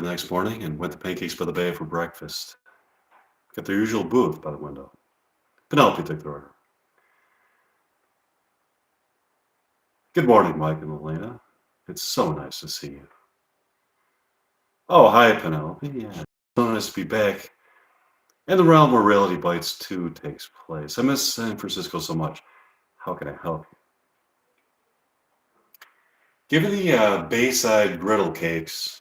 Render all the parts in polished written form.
the next morning and went to Pancakes by the Bay for breakfast. Got their usual booth by the window. Penelope took the order. Good morning, Mike and Elena. It's so nice to see you. Oh, hi, Penelope. Yeah, so nice to be back in the realm where Reality Bites 2 takes place. I miss San Francisco so much. How can I help you? Give me the Bayside griddle cakes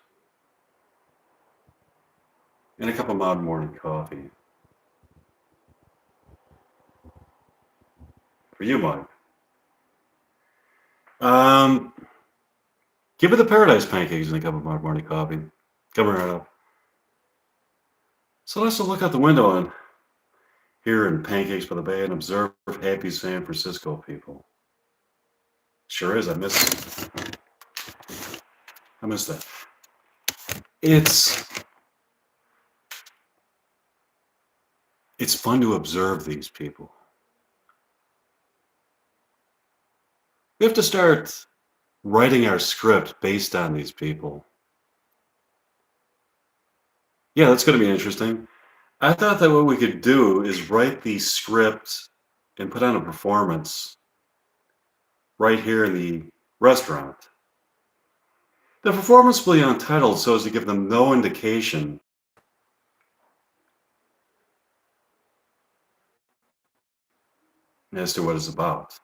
and a cup of Mountain Morning coffee. For you, Mike. Um, Give me the Paradise pancakes and a cup of Mountain Morning coffee. Coming right up. So let's look out the window and here in Pancakes by the Bay and observe happy San Francisco people. Sure is. I miss that. It's fun to observe these people. We have to start writing our script based on these people. Yeah, that's going to be interesting. I thought that what we could do is write the script and put on a performance right here in the restaurant. The performance will be untitled so as to give them no indication as to what it's about.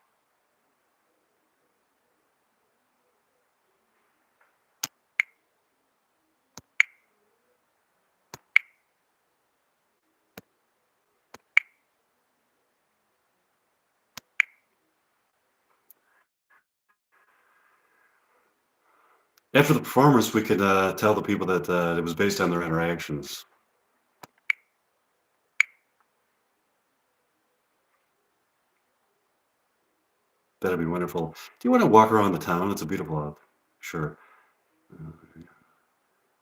After the performance, we could tell the people that it was based on their interactions. That'd be wonderful. Do you want to walk around the town? It's a beautiful out. Sure.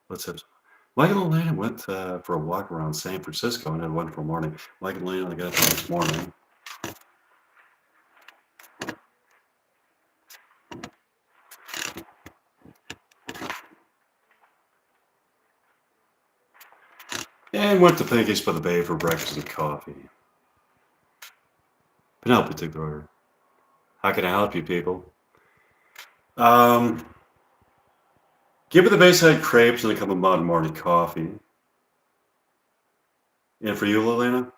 Let's have some. Mike and Elena went for a walk around San Francisco and had a wonderful morning. Mike and Elena got up the next morning. And went to Pancakes by the Bay for breakfast and coffee. Penelope took the order. How can I help you, people? Give me the Bayside crepes and a cup of Mountain Morning coffee. And for you, Lilena?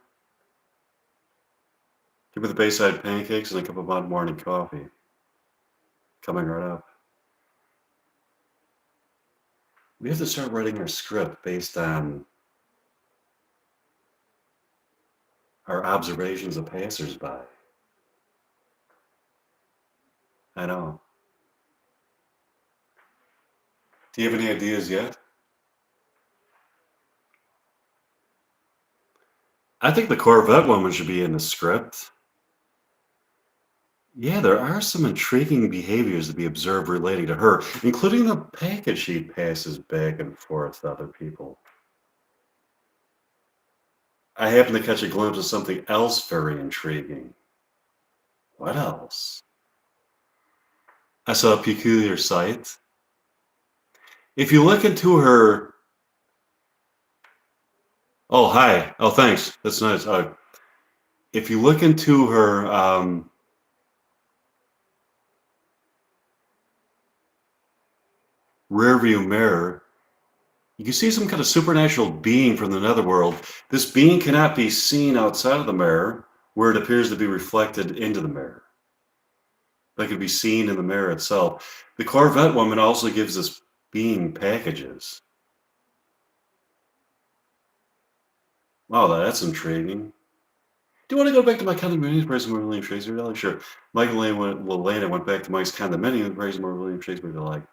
Give me the Bayside pancakes and a cup of Mountain Morning coffee. Coming right up. We have to start writing our script based on our observations of passersby. I know. Do you have any ideas yet? I think the Corvette woman should be in the script. Yeah, there are some intriguing behaviors to be observed relating to her, including the package she passes back and forth to other people. I happen to catch a glimpse of something else very intriguing. What else? I saw a peculiar sight. If you look into her. Oh, hi. Oh, thanks. That's nice. If you look into her rear view mirror, you can see some kind of supernatural being from the netherworld. This being cannot be seen outside of the mirror, where it appears to be reflected into the mirror. That could be seen in the mirror itself. The Corvette woman also gives this being packages. Wow, that's intriguing. Do you want to go back to my condominium, praise more William Shakespeare delight? Sure. Mike and Elena went back to Mike's condominium, praise more William Shakespeare delight.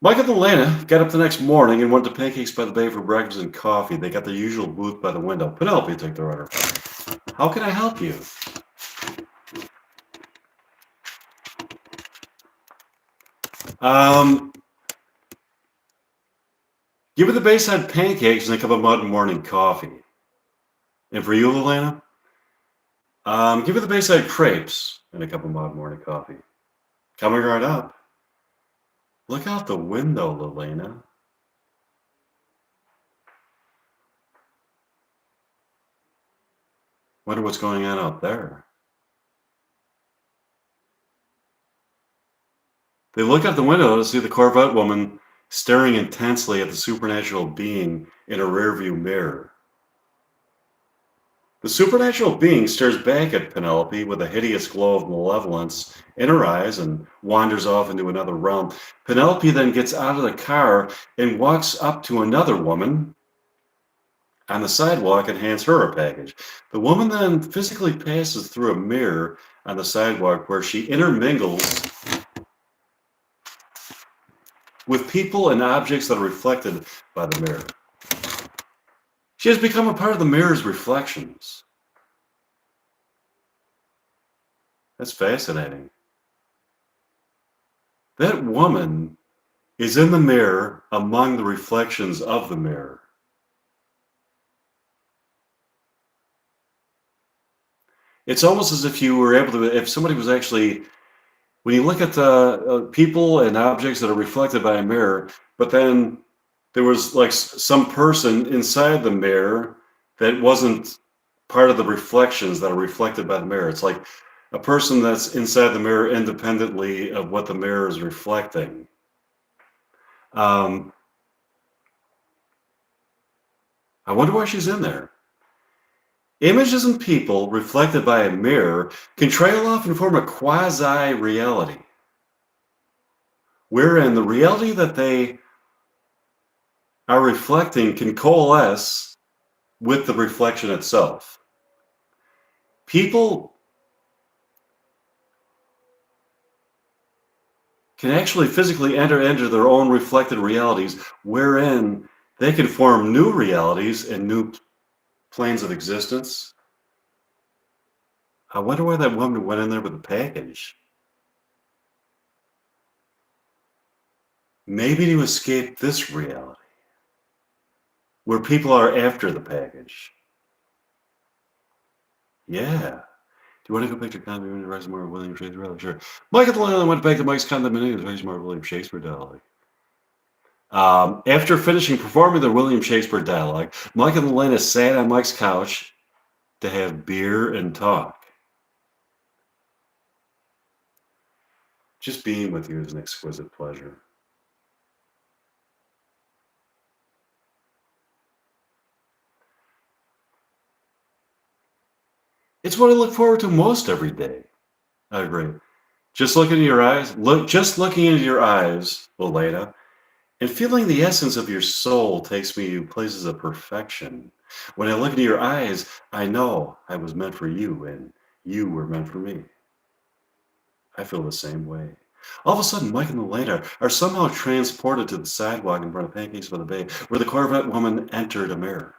Mike and Elena got up the next morning and went to Pancakes by the Bay for breakfast and coffee. They got their usual booth by the window. Penelope took the order. How can I help you? Give me the Bayside pancakes and a cup of Mountain Morning coffee. And for you, Elena? Give me the Bayside crepes and a cup of Mountain Morning coffee. Coming right up. Look out the window, Lelena. Wonder what's going on out there. They look out the window to see the Corvette woman staring intensely at the supernatural being in a rearview mirror. The supernatural being stares back at Penelope with a hideous glow of malevolence in her eyes and wanders off into another realm. Penelope then gets out of the car and walks up to another woman on the sidewalk and hands her a package. The woman then physically passes through a mirror on the sidewalk where she intermingles with people and objects that are reflected by the mirror. She has become a part of the mirror's reflections. That's fascinating. That woman is in the mirror among the reflections of the mirror. It's almost as if you were able to, if somebody was actually, when you look at the people and objects that are reflected by a mirror, but then there was like some person inside the mirror that wasn't part of the reflections that are reflected by the mirror. It's like a person that's inside the mirror independently of what the mirror is reflecting. I wonder why she's in there. Images and people reflected by a mirror can trail off and form a quasi-reality, wherein the reality that they are reflecting can coalesce with the reflection itself. People can actually physically enter their own reflected realities, wherein they can form new realities and new planes of existence. I wonder why that woman went in there with a package. Maybe to escape this reality, where people are after the package. Yeah. Do you want to go back to condominium Rushmore or William Shakespeare? Sure. Mike at the line went back to Mike's condominium Rushmore or William Shakespeare dialogue. After finishing performing the William Shakespeare dialogue, Mike and Elena sat on Mike's couch to have beer and talk. Just being with you is an exquisite pleasure. It's what I look forward to most every day. I agree. Just looking into your eyes, looking into your eyes, Elena, and feeling the essence of your soul takes me to places of perfection. When I look into your eyes, I know I was meant for you and you were meant for me. I feel the same way. All of a sudden, Mike and Elena are somehow transported to the sidewalk in front of Pancakes by the Bay, where the Corvette woman entered a mirror.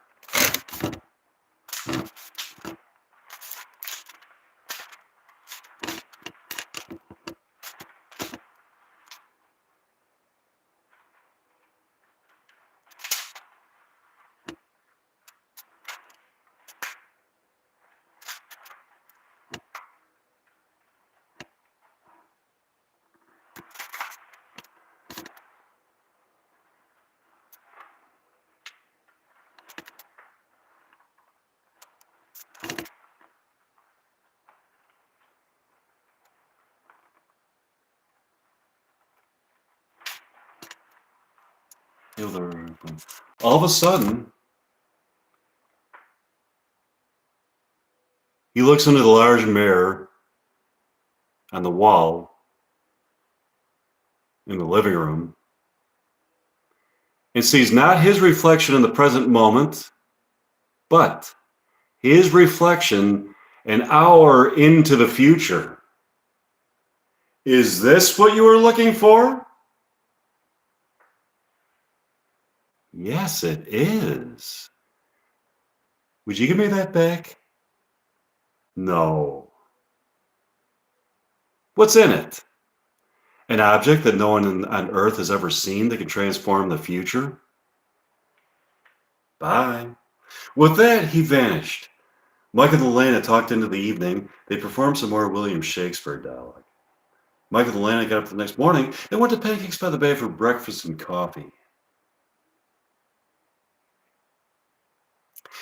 All of a sudden, he looks into the large mirror on the wall in the living room and sees not his reflection in the present moment, but his reflection an hour into the future. Is this what you were looking for? Yes, it is. Would you give me that back? No. What's in it? An object that no one on Earth has ever seen that can transform the future? Bye. With that, he vanished. Mike and Elena talked into the evening. They performed some more William Shakespeare dialogue. Mike and Elena got up the next morning and went to Pancakes by the Bay for breakfast and coffee.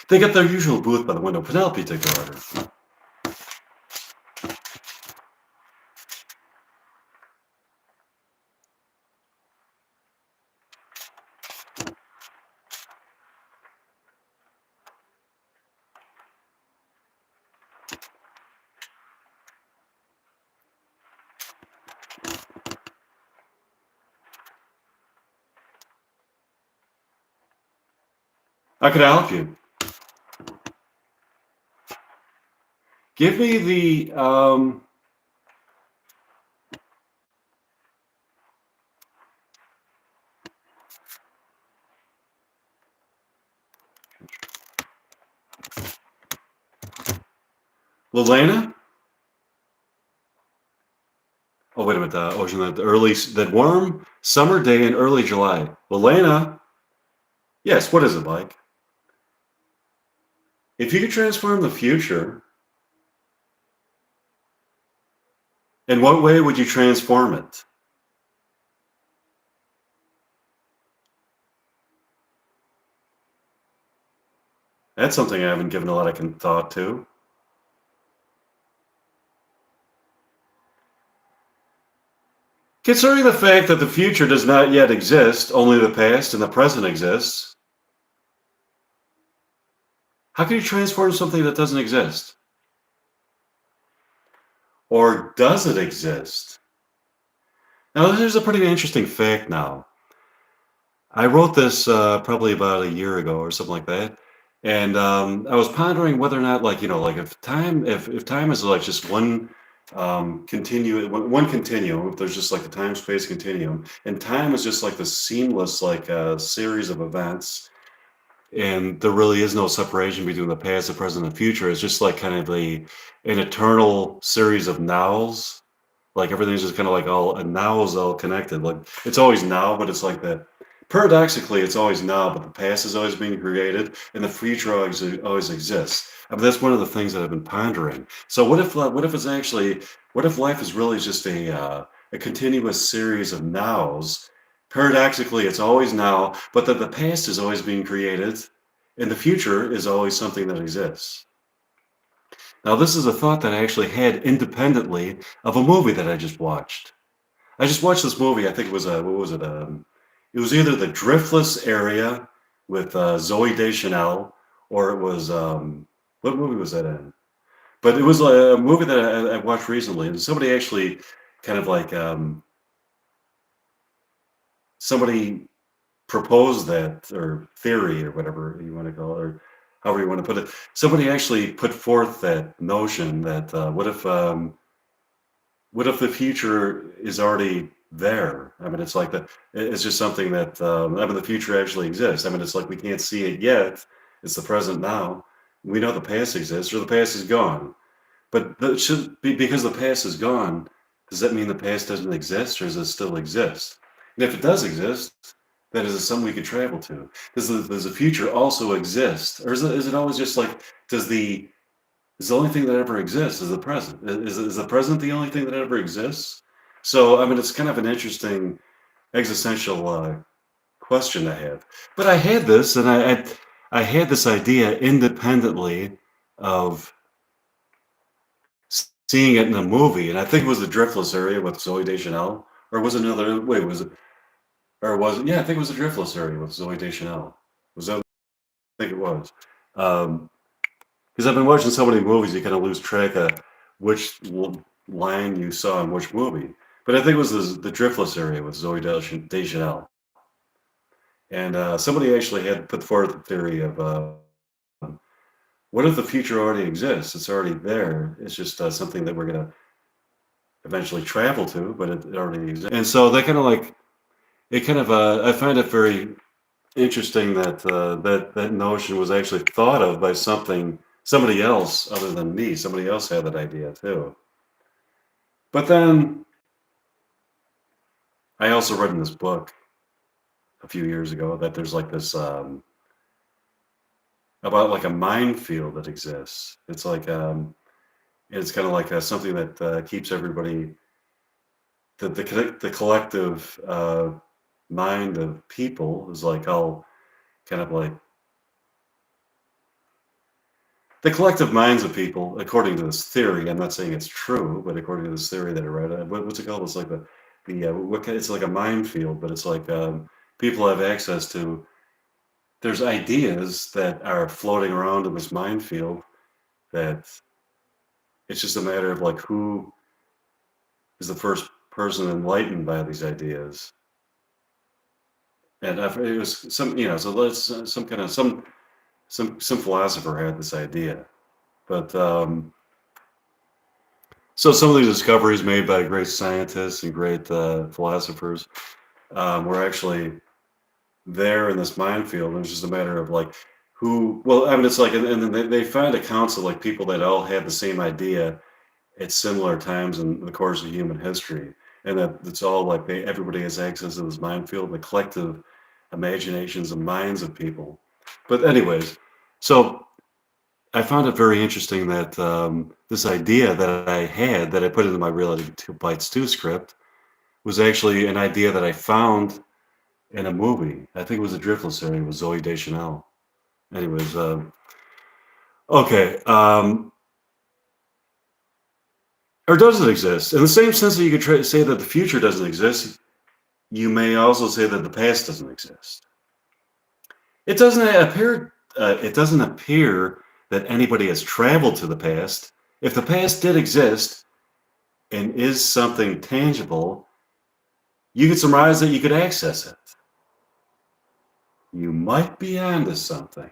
They got their usual booth by the window. Penelope took the order. How can I help you? Give me the Lelena? Oh, wait a minute. Ocean, that warm summer day in early July. Lelena? Yes, what is it like? If you could transform the future, in what way would you transform it? That's something I haven't given a lot of thought to. Considering the fact that the future does not yet exist, only the past and the present exists, how can you transform something that doesn't exist? Or does it exist? Now, here's a pretty interesting fact now. I wrote this probably about a year ago or something like that. And I was pondering whether or not, like, like if time is like just one continuum, if there's just like a time space continuum, and time is just like the seamless like series of events, and there really is no separation between the past, the present, and the future. It's just like kind of an eternal series of nows. Like everything's just kind of like all and now is all connected. Like it's always now, but it's like that. Paradoxically, it's always now, but the past is always being created, and the future always exists. I mean, that's one of the things that I've been pondering. So, what if life is really just a continuous series of nows? Paradoxically, it's always now, but that the past is always being created, and the future is always something that exists. Now, this is a thought that I actually had independently of a movie that I just watched. I just watched this movie. I think it was what was it? It was either the Driftless Area with Zoe Deschanel, or it was what movie was that in? But it was a movie that I watched recently, and somebody actually kind of like somebody proposed that or theory or whatever you want to call it, or however you want to put it. Somebody actually put forth that notion that what if the future is already there? I mean, it's like that. It's just something that I mean, the future actually exists. I mean, it's like we can't see it yet. It's the present now. We know the past exists, or the past is gone. But that should be because the past is gone. Does that mean the past doesn't exist, or does it still exist? And if it does exist, then is it something we could travel to? Does the future also exist, or is it always just like does the is the only thing that ever exists is the present. Is the present the only thing that ever exists? So, I mean, it's kind of an interesting existential question to have. But I had this, and I had this idea independently of seeing it in a movie, and I think it was the Driftless Area with Zoe Deschanel, or was it another? Wait, was it? Or was it? Yeah, I think it was the Driftless Area with Zoe Deschanel. Was that? I think it was. Um, Because I've been watching so many movies, you kind of lose track of which line you saw in which movie. But I think it was the Driftless Area with Zoe Deschanel. And somebody actually had put forth the theory of what if the future already exists? It's already there. It's just something that we're going to eventually travel to, but it already exists. And so they kind of like, it kind of, I find it very interesting that that notion was actually thought of by somebody else other than me. Somebody else had that idea too. But then I also read in this book a few years ago that there's like this about like a minefield that exists. It's like it's kind of like something that keeps everybody the collective mind of people is like all kind of like the collective minds of people, according to this theory, I'm not saying it's true, but according to this theory that I read, what's it called? It's like it's like a minefield, but it's like people have access to. There's ideas that are floating around in this minefield that it's just a matter of like who is the first person enlightened by these ideas. And it was some, so let's some kind of some philosopher had this idea, but so some of these discoveries made by great scientists and great philosophers were actually there in this minefield. And it's just a matter of like who. Well, I mean, it's like, and then they find accounts of like people that all had the same idea at similar times in the course of human history, and that it's all like everybody has access to this minefield, the collective imaginations and minds of people. But anyways, so I found it very interesting that this idea that I had that I put into my Reality Bites 2 script was actually an idea that I found in a movie. I think it was a Driftless area with Zoe Deschanel. Anyways, okay. Or does it exist? In the same sense that you could try to say that the future doesn't exist, you may also say that the past doesn't exist. It doesn't appear. It doesn't appear that anybody has traveled to the past. If the past did exist and is something tangible, you could surmise that you could access it. You might be onto something.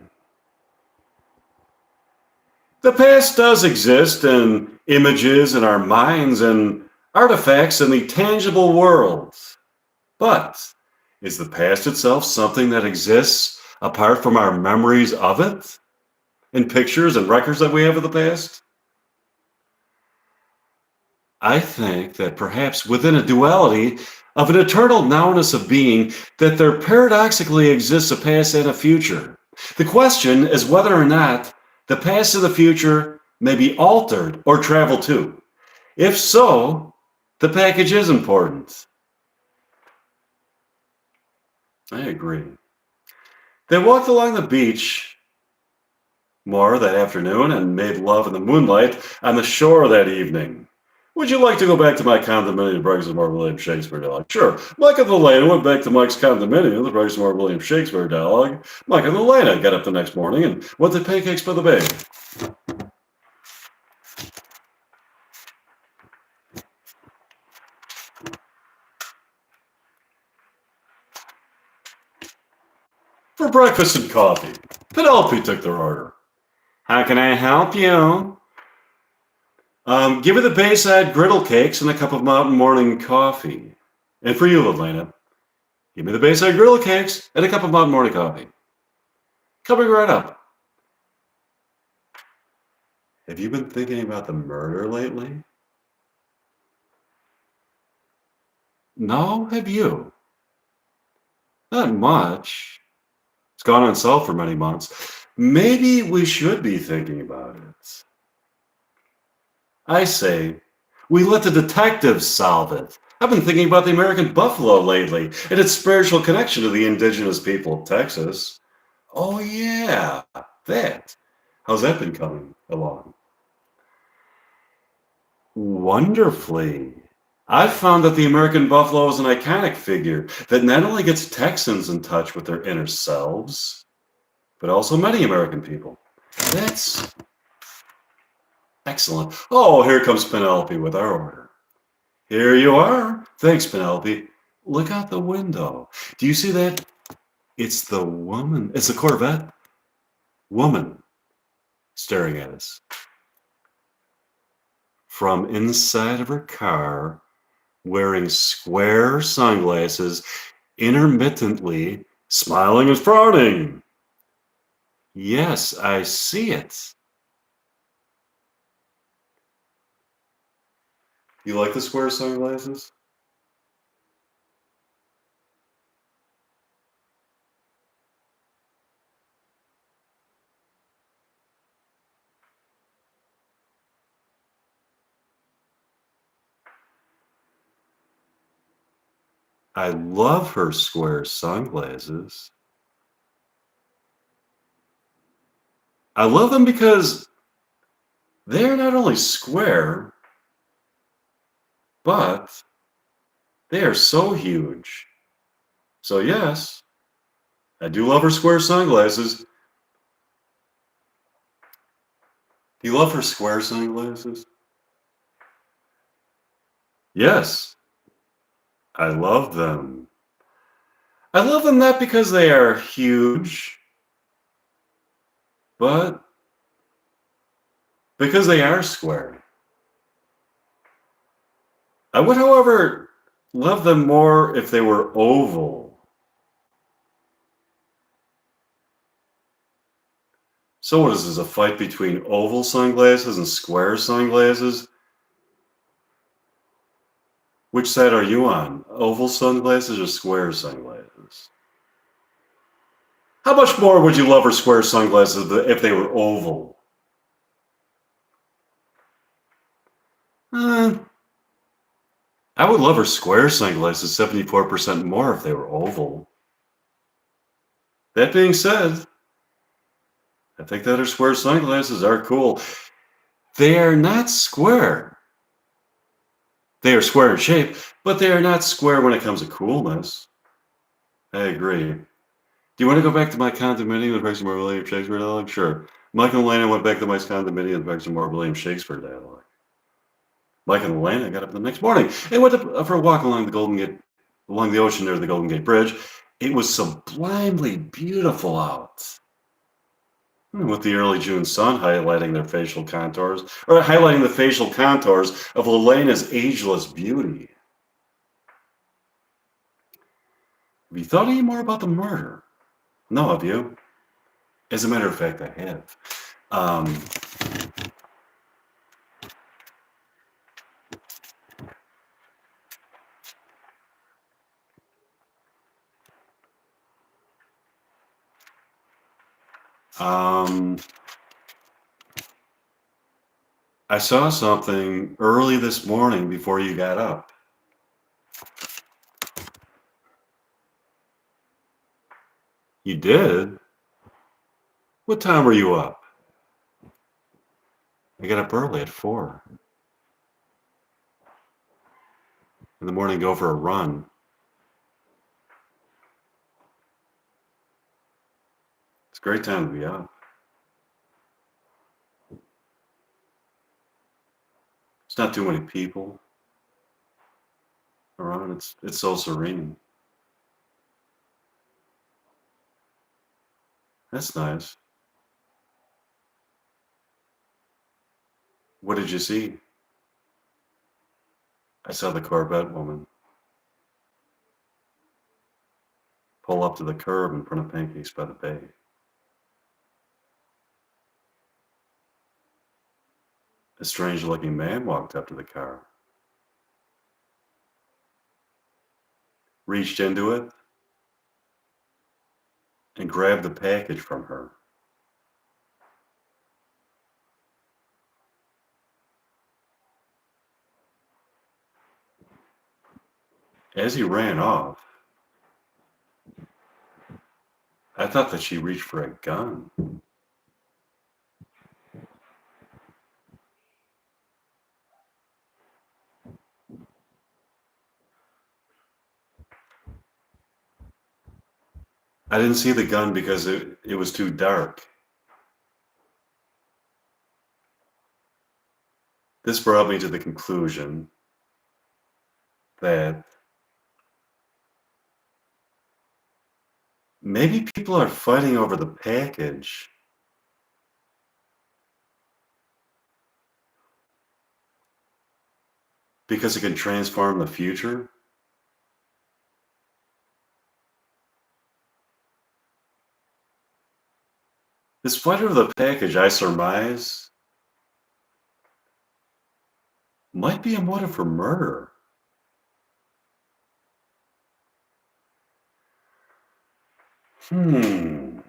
The past does exist in images in our minds and artifacts in the tangible world. But is the past itself something that exists apart from our memories of it? In pictures and records that we have of the past? I think that perhaps within a duality of an eternal nowness of being, that there paradoxically exists a past and a future. The question is whether or not the past and the future may be altered or travel to. If so, the package is important. I agree. They walked along the beach more that afternoon and made love in the moonlight on the shore that evening. Would you like to go back to my condominium, Brexmore William Shakespeare dialogue? Sure. Mike and Elena went back to Mike's condominium, the Brexmore William Shakespeare dialogue. Mike and Elena got up the next morning and went to Pancakes by the Bay. For breakfast and coffee. Penelope took their order. How can I help you? Give me the Bayside griddle cakes and a cup of mountain morning coffee. And for you, Elena, give me the Bayside griddle cakes and a cup of mountain morning coffee. Coming right up. Have you been thinking about the murder lately? No, have you? Not much. It's gone unsolved for many months. Maybe we should be thinking about it. I say, we let the detectives solve it. I've been thinking about the American buffalo lately and its spiritual connection to the indigenous people of Texas. Oh, yeah, that. How's that been coming along? Wonderfully. I've found that the American buffalo is an iconic figure that not only gets Texans in touch with their inner selves, but also many American people. That's excellent. Oh, here comes Penelope with our order. Here you are. Thanks, Penelope. Look out the window. Do you see that? It's the woman. It's the Corvette woman staring at us. From inside of her car, wearing square sunglasses, intermittently smiling and frowning. Yes, I see it. You like the square sunglasses? I love her square sunglasses. I love them because They are not only square, but they are so huge. So yes, I do love her square sunglasses. Do you love her square sunglasses? Yes, I love them. I love them not because they are huge, but because they are square. I would, however, love them more if they were oval. So what is this, a fight between oval sunglasses and square sunglasses? Which side are you on? Oval sunglasses or square sunglasses? How much more would you love her square sunglasses if they were oval? Uh, I would love her square sunglasses 74% more if they were oval. That being said, I think that her square sunglasses are cool. They are not square. They are square in shape, but they are not square when it comes to coolness. I agree. Do you want to go back to my condominium and bring some more William Shakespeare dialogue? Sure. Mike and Elena went back to Mike's condominium and bring some more William Shakespeare dialogue. Mike and Elena got up the next morning and went for a walk along the Golden Gate, along the ocean near the Golden Gate Bridge. It was sublimely beautiful out, with the early June sun highlighting their facial contours, or highlighting the facial contours of Elena's ageless beauty. Have you thought any more about the murder? No, have you? As a matter of fact, I have. Um, um, I saw something early this morning before you got up. You did? What time were you up? I got up early at 4 in the morning, go for a run. It's a great time to be up. It's not too many people around. It's so serene. That's nice. What did you see? I saw the Corvette woman pull up to the curb in front of Pancakes by the Bay. A strange-looking man walked up to the car, reached into it, and grabbed the package from her. As he ran off, I thought that she reached for a gun. I didn't see the gun because it was too dark. This brought me to the conclusion that maybe people are fighting over the package because it can transform the future. This fight over the package, I surmise, might be a motive for murder. Hmm.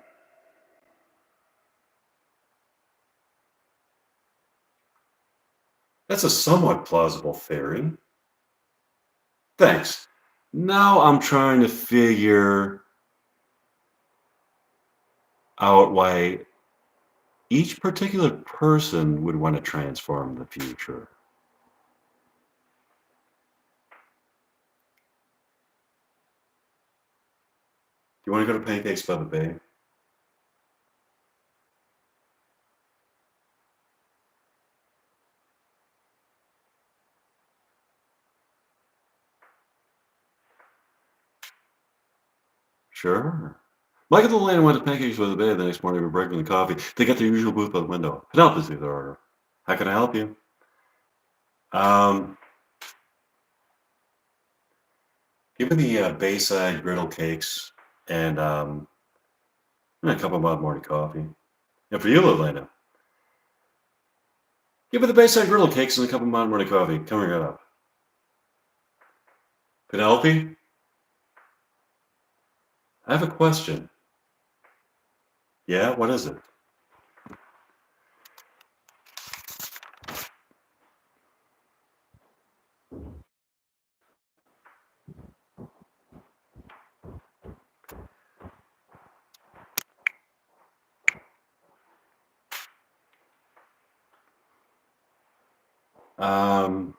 That's a somewhat plausible theory. Thanks. Now I'm trying to figure out why Each particular person would want to transform the future. Do you want to go to Pancakes by the Bay? Sure. Mike and Lane went to Pancakes by the Bay the next morning for breaking the coffee. They got their usual booth by the window. Penelope's their order. How can I help you? Um, Give me the Bayside griddle cakes and a cup of hot morning coffee. And for you, Atlanta, give me the Bayside griddle cakes and a cup of hot morning coffee. Coming right up. Penelope, I have a question. Yeah, what is it? Um,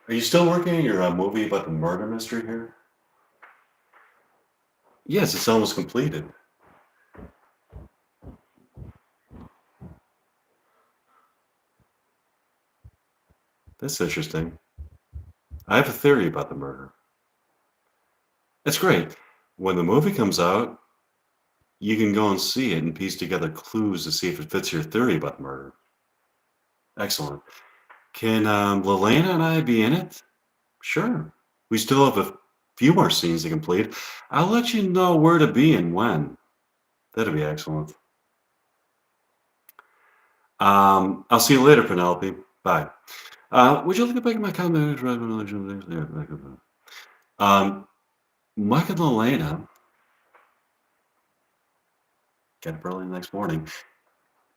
are you still working on your movie about the murder mystery here? Yes, it's almost completed. That's interesting. I have a theory about the murder. That's great. When the movie comes out, you can go and see it and piece together clues to see if it fits your theory about the murder. Excellent. Can Lelana and I be in it? Sure. We still have a few more scenes to complete. I'll let you know where to be and when. That'd be excellent. I'll see you later, Penelope. Bye. Would you like to make my comment? Mike and Lelana get up early the next morning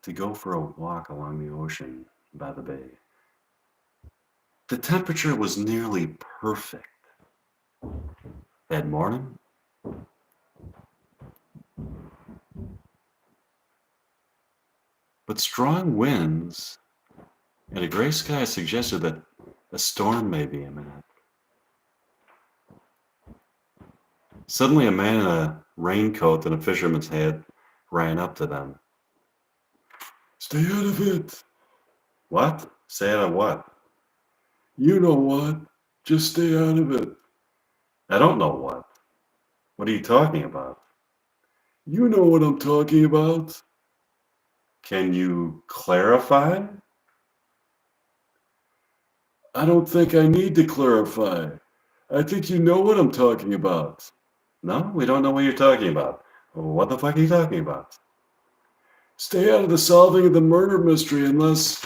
to go for a walk along the ocean by the bay. The temperature was nearly perfect that morning. But strong winds and a gray sky suggested that a storm may be imminent. Suddenly, a man in a raincoat and a fisherman's hat ran up to them. Stay out of it. What? Stay out of what? You know what. Just stay out of it. I don't know what. What are you talking about? You know what I'm talking about. Can you clarify? I don't think I need to clarify. I think you know what I'm talking about. No, we don't know what you're talking about. What the fuck are you talking about? Stay out of the solving of the murder mystery unless...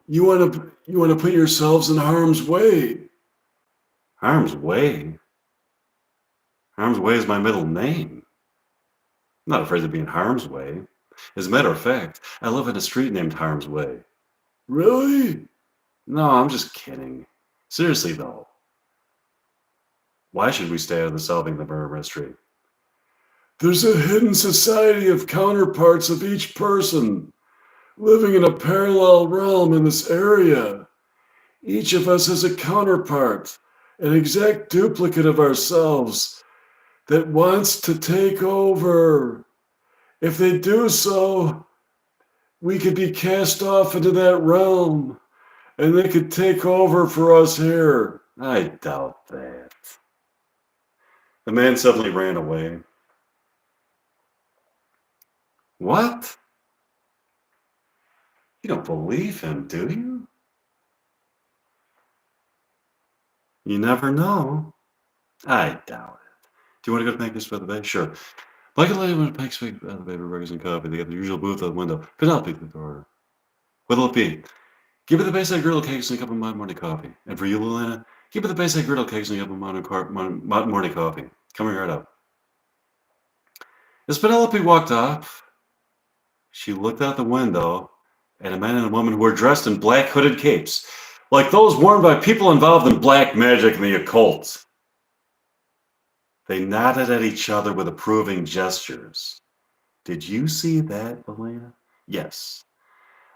You want to put yourselves in harm's way. Harm's way? Harm's way is my middle name. I'm not afraid to be in harm's way. As a matter of fact, I live in a street named Harm's Way. Really? No, I'm just kidding. Seriously, though. Why should we stay out of the solving the murder mystery? There's a hidden society of counterparts of each person, living in a parallel realm in this area. Each of us has a counterpart, an exact duplicate of ourselves that wants to take over. If they do so, we could be cast off into that realm, and they could take over for us here. I doubt that. The man suddenly ran away. What? You don't believe him, do you? You never know. I doubt it. Do you want to go to Pancakes by the Bay? Sure. Like a lady went to Pancakes by the Bay for burgers and coffee. They got the usual booth out the window. Penelope at the order. What'll it be? Give me the Bayside griddle cakes and a cup of morning coffee. And for you, Lilana, give me the Bayside griddle cakes and a cup of morning coffee. Coming right up. As Penelope walked off, She looked out the window at a man and a woman who were dressed in black hooded capes, like those worn by people involved in black magic and the occult. They nodded at each other with approving gestures. Did you see that, Elena? Yes.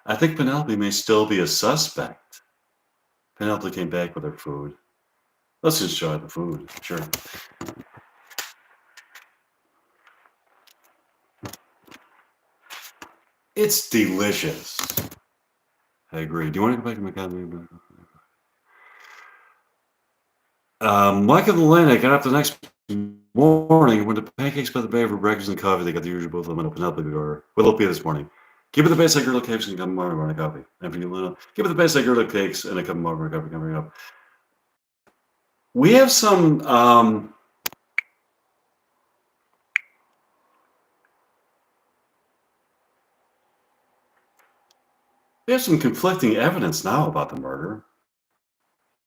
I think Penelope may still be a suspect. Penelope came back with her food. Let's just enjoy the food, sure. It's delicious. I agree. Do you want to go back to my comment? Mike and Elena got up the next morning and went to Pancakes by the Bay for breakfast and coffee. They got the usual both of them in a Penelope order. What'll it be this morning? Give it the basic girdle cakes and a cup of morning coffee. And for you, Elena, give it the basic girdle cakes and a cup of morning coffee coming up. We have some conflicting evidence now about the murder.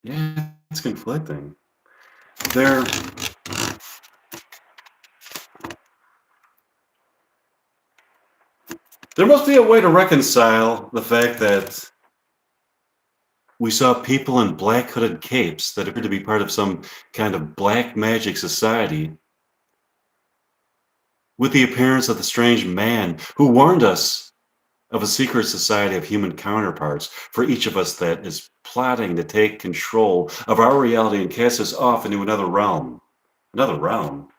Yeah, it's conflicting. There must be a way to reconcile the fact that we saw people in black hooded capes that appeared to be part of some kind of black magic society with the appearance of the strange man who warned us of a secret society of human counterparts for each of us that is plotting to take control of our reality and cast us off into another realm. Another realm?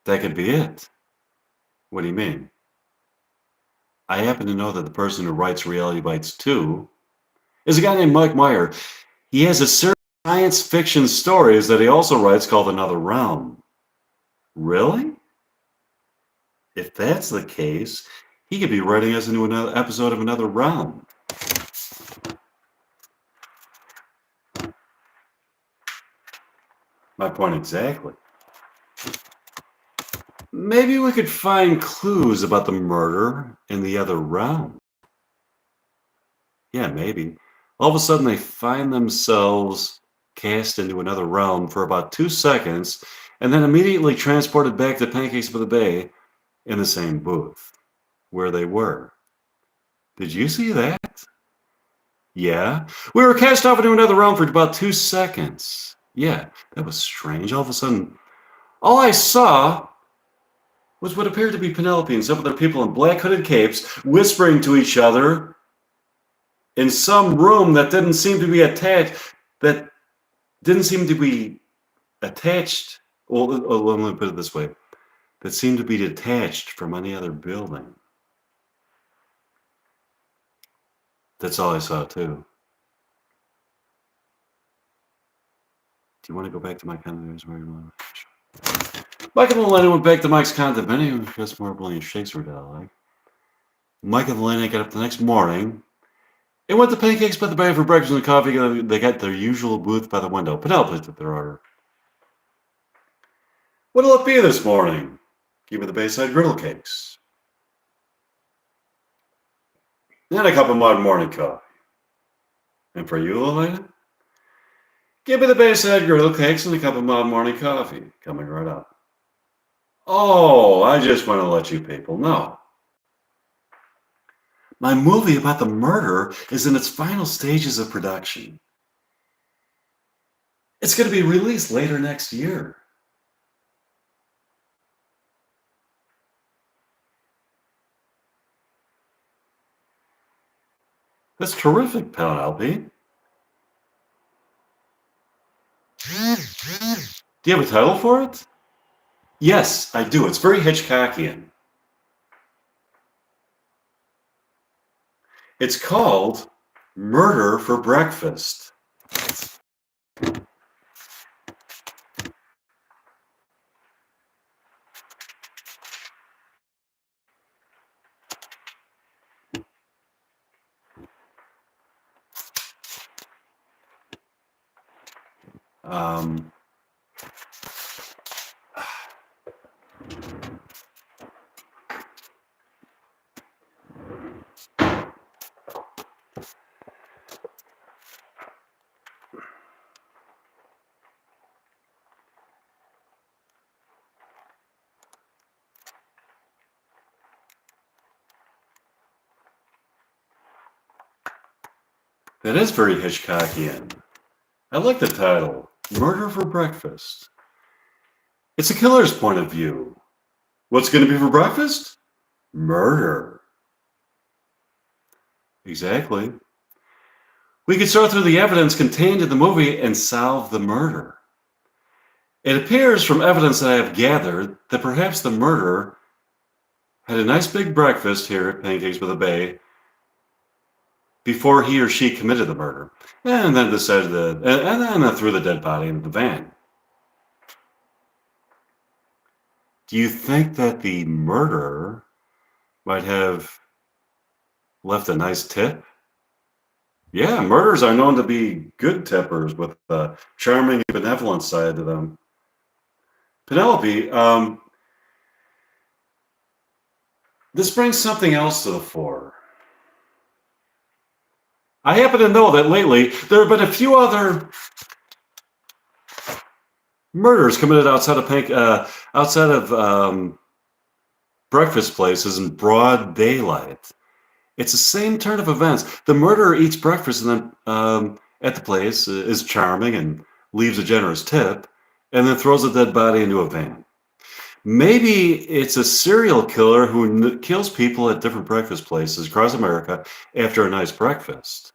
That could be it. What do you mean? I happen to know that the person who writes Reality Bites 2 is a guy named Mike Meyer. He has a series of science fiction stories that he also writes called Another Realm. Really? If that's the case, he could be writing us into another episode of Another Realm. My point exactly. Maybe we could find clues about the murder in the other realm. Yeah, maybe. All of a sudden, they find themselves cast into another realm for about 2 seconds and then immediately transported back to Pancakes by the Bay in the same booth where they were. Did you see that? Yeah. We were cast off into another realm for about 2 seconds. Yeah, that was strange. All of a sudden, all I saw was what appeared to be Penelope and some other people in black hooded capes whispering to each other in some room that didn't seem to be attached. Well, let me put it this way. That seemed to be detached from any other building. That's all I saw, too. Do you want to go back to my condominium? Mike and Elena went back to Mike's condominium because more brilliant Shakespeare dialogue. Mike and Elena got up the next morning and went to Pancakes by the Bay for breakfast and coffee. They got their usual booth by the window. Penelope took their order. What'll it be this morning? Give me the Bayside griddle cakes. And a cup of mud morning coffee. And for you, Elena? Give me the Bayside griddle cakes and a cup of mud morning coffee. Coming right up. Oh, I just want to let you people know. My movie about the murder is in its final stages of production. It's going to be released later next year. That's terrific, Penelope. Do you have a title for it? Yes, I do. It's very Hitchcockian. It's called Murder for Breakfast. Um, That is very Hitchcockian. I like the title, Murder for Breakfast. It's a killer's point of view. What's going to be for breakfast? Murder. Exactly. We could sort through the evidence contained in the movie and solve the murder. It appears from evidence that I have gathered that perhaps the murderer had a nice big breakfast here at Pancakes with a Bay before he or she committed the murder, and then decided to, and then threw the dead body into the van. Do you think that the murderer might have left a nice tip? Yeah, murderers are known to be good tippers with a charming and benevolent side to them. Penelope, this brings something else to the fore. I happen to know that lately there have been a few other murders committed outside of breakfast places in broad daylight. It's the same turn of events. The murderer eats breakfast and then at the place is charming and leaves a generous tip, and then throws a dead body into a van. Maybe it's a serial killer who kills people at different breakfast places across America after a nice breakfast.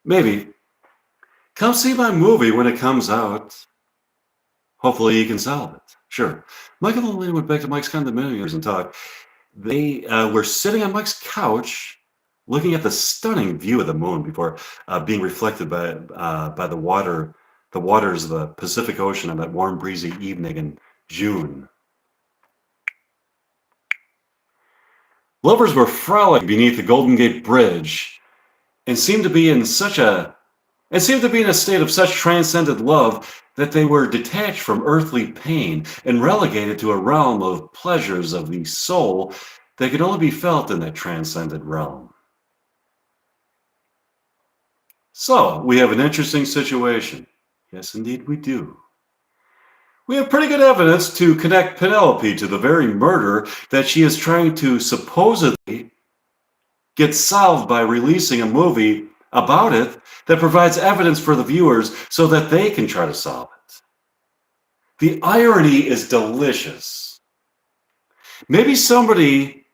Maybe. Come see my movie when it comes out. Hopefully you can solve it. Sure. Michael and Lynn went back to Mike's condominium and talked. They were sitting on Mike's couch looking at the stunning view of the moon before being reflected by the waters of the Pacific Ocean on that warm, breezy evening in June. Lovers were frolicking beneath the Golden Gate Bridge and seemed to be in a state of such transcendent love that they were detached from earthly pain and relegated to a realm of pleasures of the soul that could only be felt in that transcendent realm. So, we have an interesting situation. Yes, indeed, we do. We have pretty good evidence to connect Penelope to the very murder that she is trying to supposedly get solved by releasing a movie about it that provides evidence for the viewers so that they can try to solve it. The irony is delicious. Maybe somebody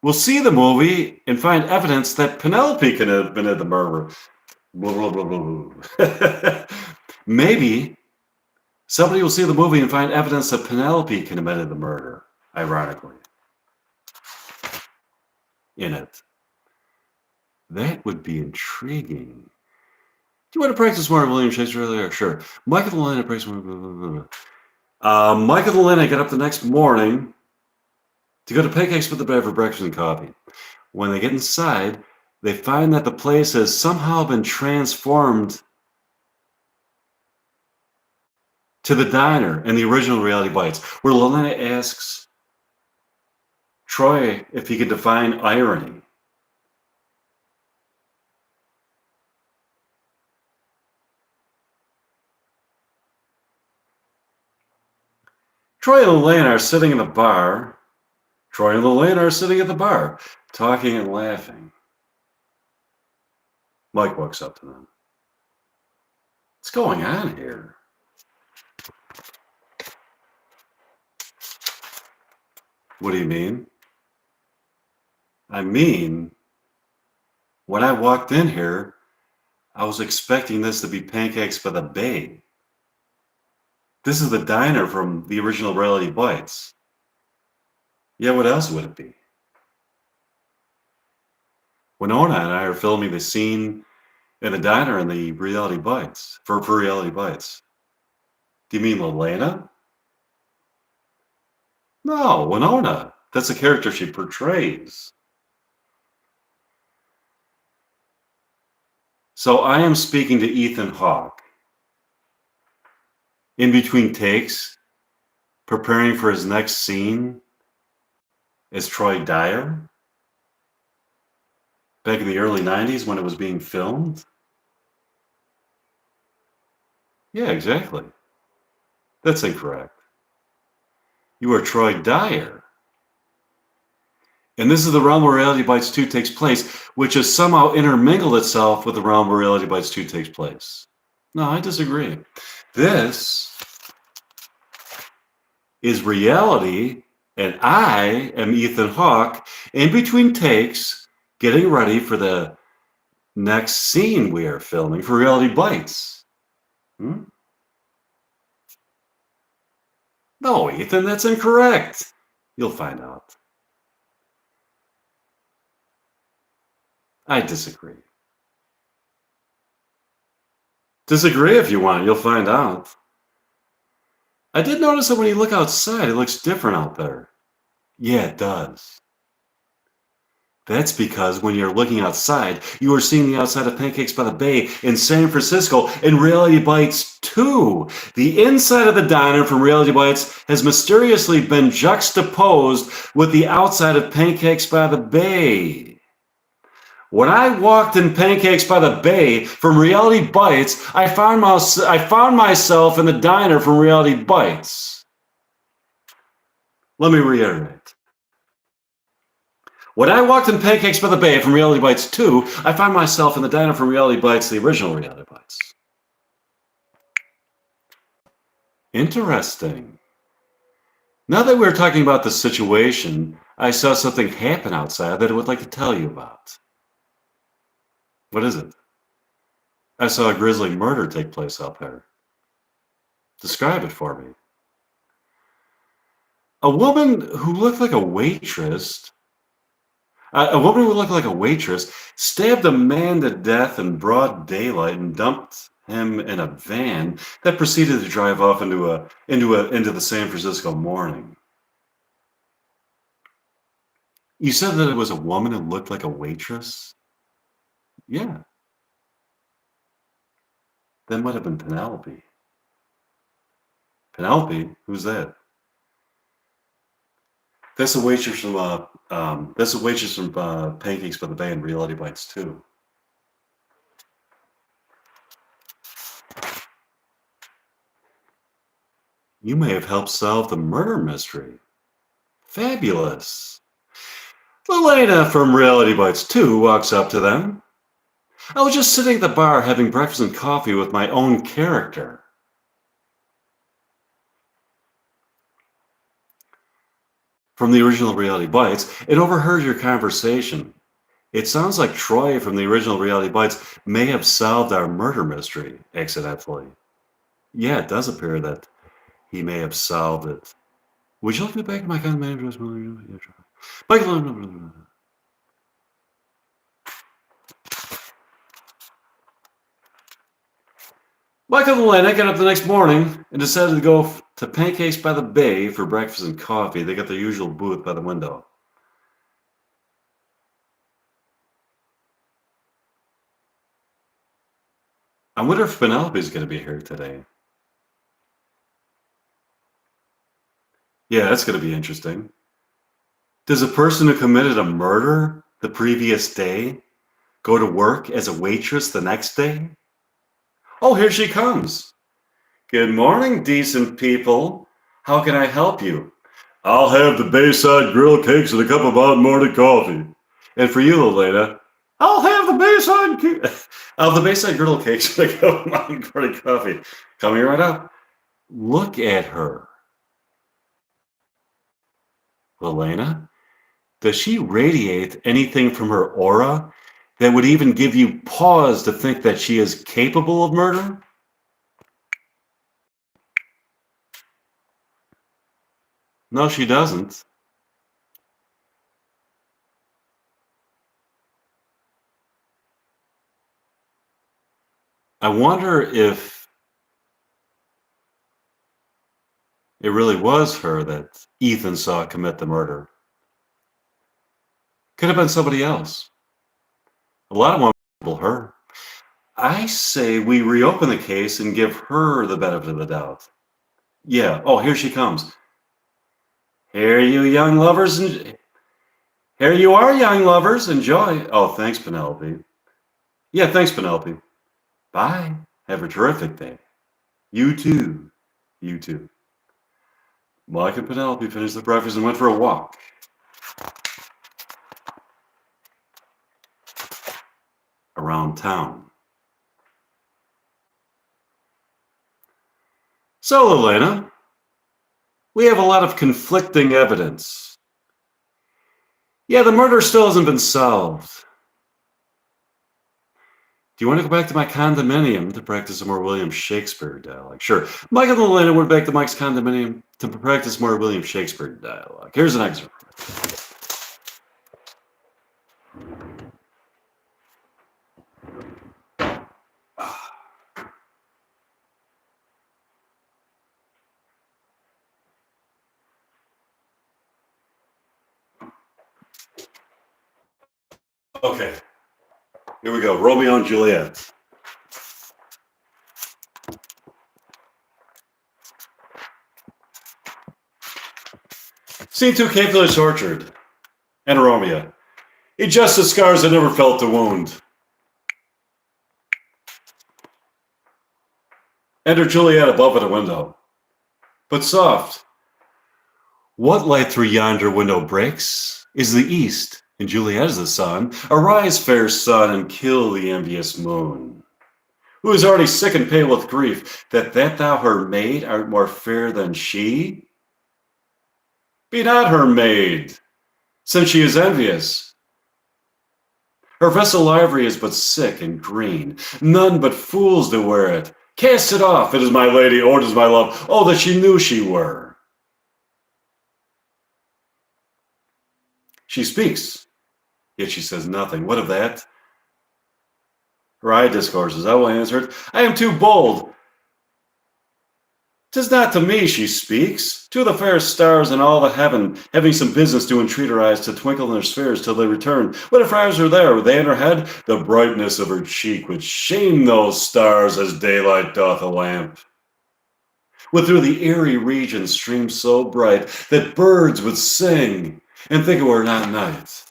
will see the movie and find evidence that Penelope could have been the murderer. Maybe somebody will see the movie and find evidence that Penelope committed the murder, ironically, in it. That would be intriguing. Do you want to practice more William Shakespeare earlier? Sure. Michael and Lena practice more. Michael and Lena get up the next morning to go to Pancakes with the Bay for breakfast and coffee. When they get inside, they find that the place has somehow been transformed to the diner in the original Reality Bites, where Lena asks Troy if he could define irony. Troy and Elaine are sitting in the bar. Troy and Elaine are sitting at the bar, talking and laughing. Mike walks up to them. What's going on here? What do you mean? I mean, when I walked in here, I was expecting this to be Pancakes by the Bay. This is the diner from the original Reality Bites. Yeah, what else would it be? Winona and I are filming the scene in the diner in the Reality Bites, for Reality Bites. Do you mean Lelena? No, Winona. That's the character she portrays. So I am speaking to Ethan Hawke. In between takes, preparing for his next scene as Troy Dyer back in the early 90s when it was being filmed. Yeah, exactly. That's incorrect. You are Troy Dyer. And this is the realm where Reality Bites 2 takes place, which has somehow intermingled itself with the realm where Reality Bites 2 takes place. No, I disagree. This is reality, and I am Ethan Hawke in between takes, getting ready for the next scene we are filming for Reality Bites. No, Ethan, that's incorrect. You'll find out. I disagree. Disagree if you want, you'll find out. I did notice that when you look outside, it looks different out there. Yeah, it does. That's because when you're looking outside, you are seeing the outside of Pancakes by the Bay in San Francisco in Reality Bites 2. The inside of the diner from Reality Bites has mysteriously been juxtaposed with the outside of Pancakes by the Bay. When I walked in Pancakes by the Bay from Reality Bites, I found myself in the diner from Reality Bites. Let me reiterate. When I walked in Pancakes by the Bay from Reality Bites 2, I found myself in the diner from Reality Bites, the original Reality Bites. Interesting. Now that we're talking about the situation, I saw something happen outside that I would like to tell you about. What is it? I saw a grisly murder take place out there. Describe it for me. A woman who looked like a waitress stabbed a man to death in broad daylight and dumped him in a van that proceeded to drive off into the San Francisco morning. You said that it was a woman who looked like a waitress? Yeah. That might have been Penelope. Penelope? Who's that? That's a waitress from Pancakes by the Bay and Reality Bites 2. You may have helped solve the murder mystery. Fabulous. Elena from Reality Bites 2 walks up to them. I was just sitting at the bar having breakfast and coffee with my own character. From the original Reality Bites, and overheard your conversation. It sounds like Troy from the original Reality Bites may have solved our murder mystery accidentally. Yeah, it does appear that he may have solved it. Would you like me back to my account manager? Michael and Elena got up the next morning and decided to go to Pancakes by the Bay for breakfast and coffee. They got their usual booth by the window. I wonder if Penelope's going to be here today. Yeah, that's going to be interesting. Does a person who committed a murder the previous day go to work as a waitress the next day? Oh, here she comes. Good morning, decent people. How can I help you? I'll have the Bayside grilled cakes and a cup of hot morning coffee. And for you, Elena, I'll have the Bayside grilled cakes and a cup of hot morning coffee. Coming right up. Look at her. Elena, does she radiate anything from her aura that would even give you pause to think that she is capable of murder? No, she doesn't. I wonder if it really was her that Ethan saw commit the murder. Could have been somebody else. A lot of women label her. I say we reopen the case and give her the benefit of the doubt. Yeah. Oh, here she comes. Here you young lovers, and here you are, young lovers. Enjoy. Oh, thanks, Penelope. Yeah, thanks, Penelope. Bye. Have a terrific day. You too. You too. Mike and Penelope finished the breakfast and went for a walk. around town. So, Elena, we have a lot of conflicting evidence. Yeah, the murder still hasn't been solved. Do you want to go back to my condominium to practice some more William Shakespeare dialogue? Sure. Mike and Elena went back to Mike's condominium to practice more William Shakespeare dialogue. Here's an excerpt. Okay, here we go. Romeo and Juliet. Scene 2, Capulet's Orchard. And Romeo. He just the scars that never felt the wound. Enter Juliet above at a window. But soft. What light through yonder window breaks is the east, and Juliet is the sun. Arise, fair sun, and kill the envious moon, who is already sick and pale with grief, that thou her maid art more fair than she? Be not her maid, since she is envious. Her vessel ivory is but sick and green, none but fools do wear it. Cast it off, it is my lady, or it is my love, oh, that she knew she were. She speaks, yet she says nothing. What of that? Her eye discourses. I will answer it. I am too bold. 'Tis not to me she speaks, to the fair stars in all the heaven, having some business to entreat her eyes to twinkle in their spheres till they return. What if her eyes are there? Were they in her head? The brightness of her cheek would shame those stars as daylight doth a lamp. Would through the airy region stream so bright that birds would sing and think it were not night.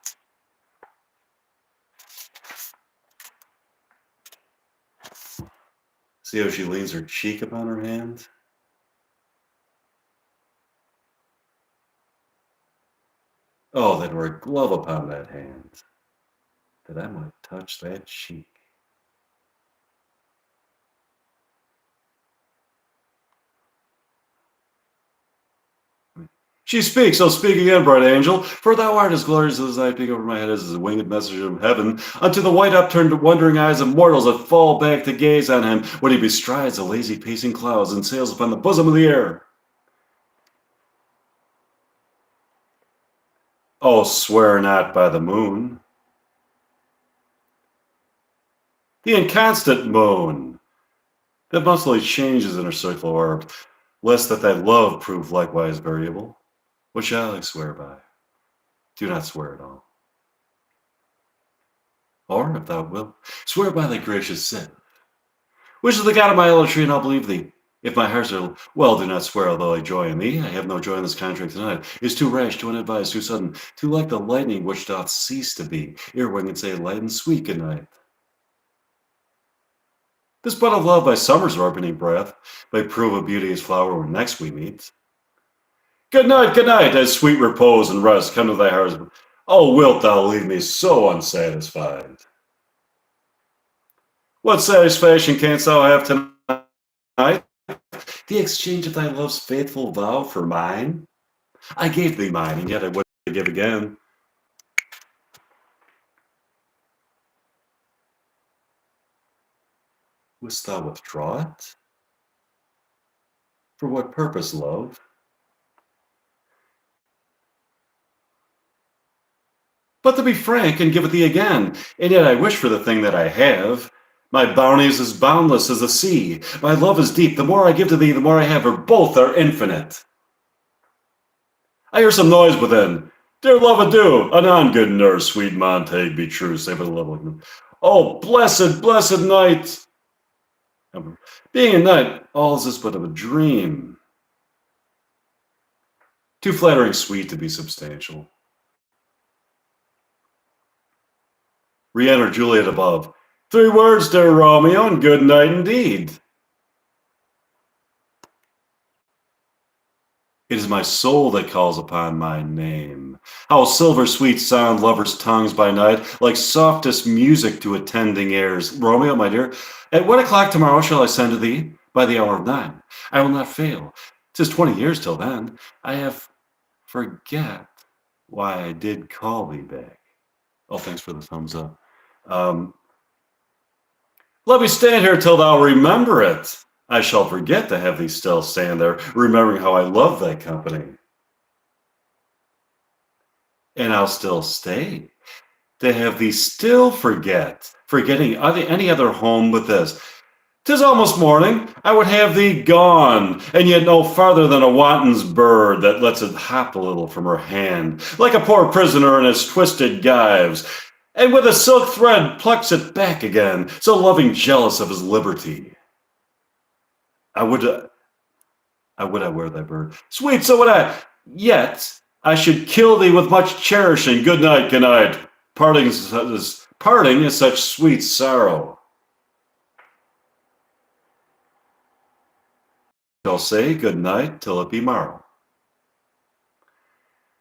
See how she leans her cheek upon her hand? Oh, that were a glove upon that hand, that I might touch that cheek. She speaks, oh speak again, bright angel, for thou art as glorious as thy peak over my head as a winged messenger of heaven, unto the white upturned wondering eyes of mortals that fall back to gaze on him when he bestrides the lazy pacing clouds and sails upon the bosom of the air. Oh, swear not by the moon. The inconstant moon, that monthly changes in her circular orb, lest that thy love prove likewise variable. What shall I swear by? Do not swear at all. Or, if thou wilt, swear by thy gracious sin, which is the God of my idolatry, and I'll believe thee. If my hearts are well, do not swear, although I joy in thee. I have no joy in this contract tonight. It is too rash, too unadvised, too sudden, too like the lightning which doth cease to be, ere one can say light and sweet good night. This bud of love by summer's ripening breath may prove a beauteous flower when next we meet. Good night, as sweet repose and rest come to thy heart. Oh, wilt thou leave me so unsatisfied? What satisfaction canst thou have tonight? The exchange of thy love's faithful vow for mine? I gave thee mine, and yet I would give again. Wouldst thou withdraw it? For what purpose, love? But to be frank and give it thee again, and yet I wish for the thing that I have. My bounty is as boundless as the sea. My love is deep. The more I give to thee, the more I have, for both are infinite. I hear some noise within. Dear love, adieu. Anon, good nurse, sweet Montague, be true. Say for the love of God. Oh, blessed night. Being a night, all is this but of a dream. Too flattering sweet to be substantial. Re-enter Juliet above. 3 words, dear Romeo, and good night indeed. It is my soul that calls upon my name. How silver sweet sound lovers' tongues by night, like softest music to attending ears. Romeo, my dear, at what o'clock tomorrow shall I send to thee? By the hour of 9. I will not fail. 'Tis 20 years till then. I have forget why I did call thee back. Oh, thanks for the thumbs up. Um, Let me stand here till thou remember it. I shall forget to have thee still stand there, remembering how I love thy company. And I'll still stay to have thee still forgetting any other home but this. 'Tis almost morning, I would have thee gone, and yet no farther than a wanton's bird that lets it hop a little from her hand, like a poor prisoner in his twisted gyves, and with a silk thread plucks it back again, so loving jealous of his liberty. I would I wear thy bird. Sweet, so would I. Yet I should kill thee with much cherishing. Good night, good night. Parting is such sweet sorrow. Shall say good night till it be morrow.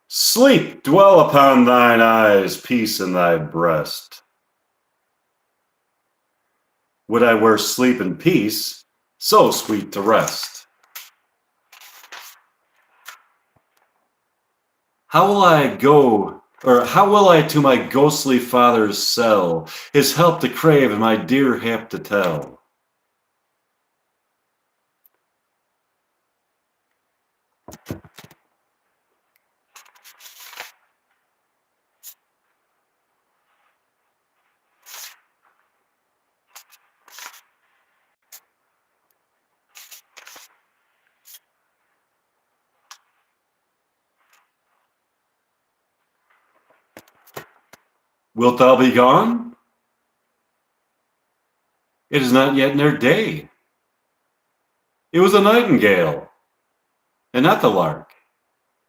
Sleep dwell upon thine eyes, peace in thy breast. Would I wear sleep and peace, so sweet to rest. How will I go, or how will I to my ghostly father's cell, his help to crave and my dear hap to tell? Wilt thou be gone? It is not yet near day. It was the nightingale, and not the lark,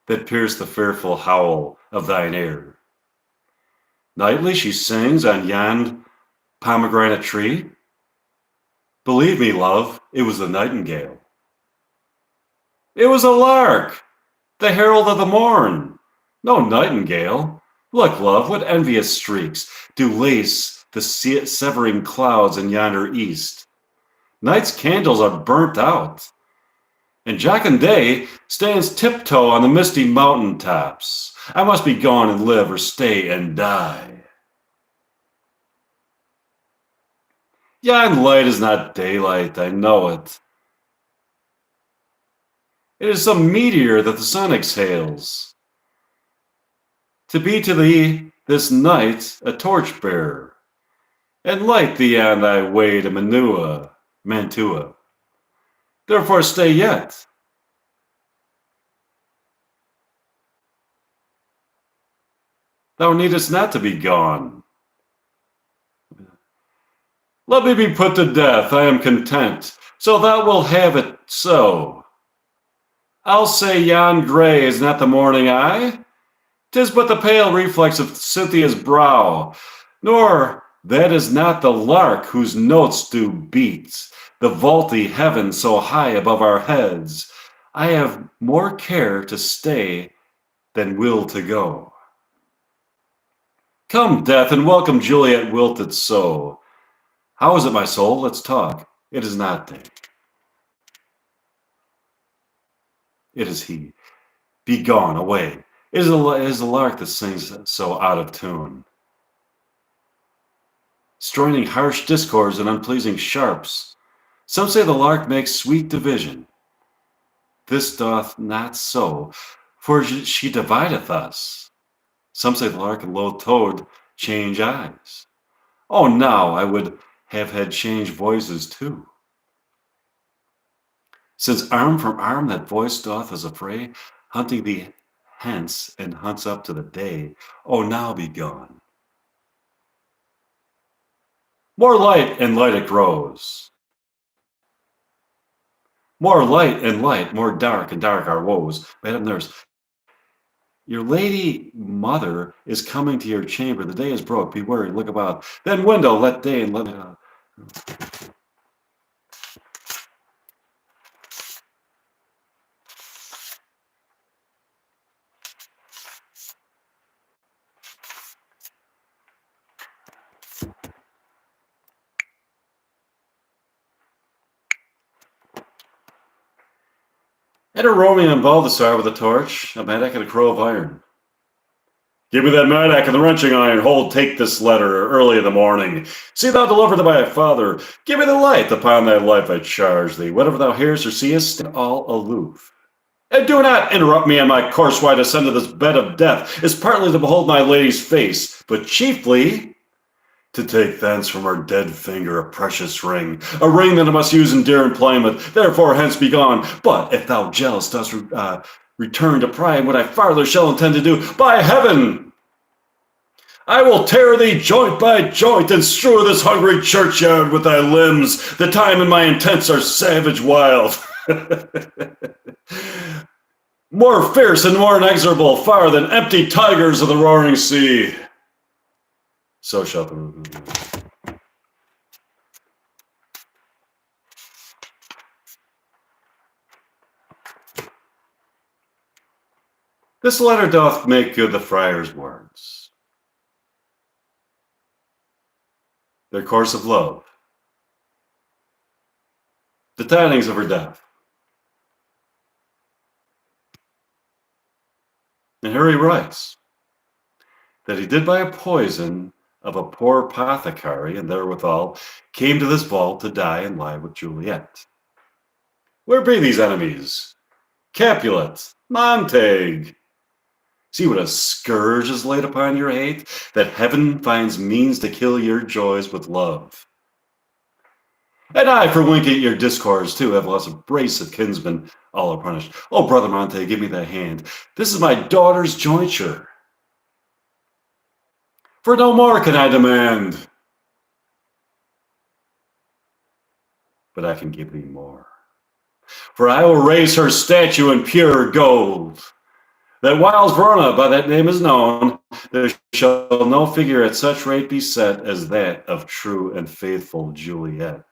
that pierced the fearful howl of thine ear. Nightly she sings on yon pomegranate tree. Believe me, love, it was the nightingale. It was a lark, the herald of the morn, no nightingale. Look, love, what envious streaks do lace the severing clouds in yonder east. Night's candles are burnt out, and jocund day stands tiptoe on the misty mountain tops. I must be gone and live or stay and die. Yon light is not daylight, I know it. It is some meteor that the sun exhales, to be to thee this night a torch-bearer, and light thee on thy way to Mantua. Therefore stay yet. Thou needest not to be gone. Let me be put to death, I am content, so thou wilt have it so. I'll say yon gray is not the morning eye, 'tis but the pale reflex of Cynthia's brow, nor that is not the lark whose notes do beat the vaulty heaven so high above our heads. I have more care to stay than will to go. Come, death, and welcome Juliet wilted so. How is it, my soul? Let's talk. It is not day. It is he. Be gone, away. It is the lark that sings so out of tune, stroining harsh discords and unpleasing sharps. Some say the lark makes sweet division. This doth not so, for she divideth us. Some say the lark and low toad change eyes. Oh, now I would have had changed voices too. Since arm from arm that voice doth as a fray, hunting thee hence and hunts up to the day, oh, now be gone. More light and light it grows. More light and light, more dark and dark our woes. Madam Nurse, your lady mother is coming to your chamber. The day is broke. Be worried. Look about. Then window, let day and let. Enter Romeo and Balthasar with a torch, a mattock, and a crow of iron. Give me that mattock and the wrenching iron. Hold, take this letter early in the morning. See thou deliver to my father. Give me the light, upon thy life I charge thee. Whatever thou hearest or seest, stand all aloof. And do not interrupt me on my course where I descend to this bed of death. Is partly to behold my lady's face, but chiefly to take thence from her dead finger a precious ring, a ring that I must use in dear employment. Therefore hence be gone. But if thou jealous dost return to pry what I farther shall intend to do, by heaven, I will tear thee joint by joint and strew this hungry churchyard with thy limbs. The time and my intents are savage wild. More fierce and more inexorable far than empty tigers of the roaring sea. So shall the... This letter doth make good the friar's words. Their course of love. The tidings of her death. And here he writes that he did by a poison of a poor apothecary, and therewithal came to this vault to die and lie with Juliet. Where be these enemies? Capulet, Montague. See what a scourge is laid upon your hate, that heaven finds means to kill your joys with love. And I, for winking at your discourse, too, have lost a brace of kinsmen, all are punished. Oh, brother Montague, give me that hand. This is my daughter's jointure. For no more can I demand. But I can give thee more. For I will raise her statue in pure gold, that whiles Verona by that name is known, there shall no figure at such rate be set as that of true and faithful Juliet.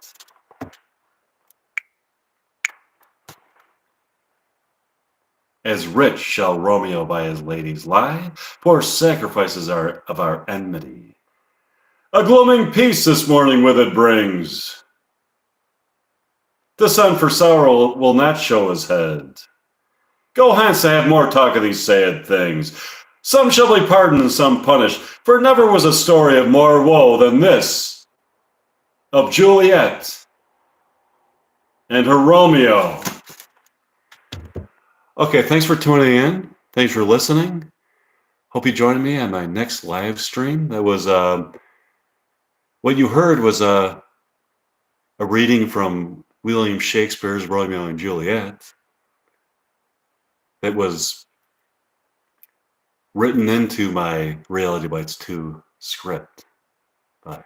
As rich shall Romeo by his ladies lie, poor sacrifices are of our enmity. A gloaming peace this morning with it brings. The sun for sorrow will not show his head. Go hence to have more talk of these sad things. Some shall be pardoned and some punished, for never was a story of more woe than this of Juliet and her Romeo. Okay, thanks for tuning in. Thanks for listening. Hope you join me on my next live stream. That was what you heard was a reading from William Shakespeare's Romeo and Juliet. It was written into my Reality Bites 2 script. Bye.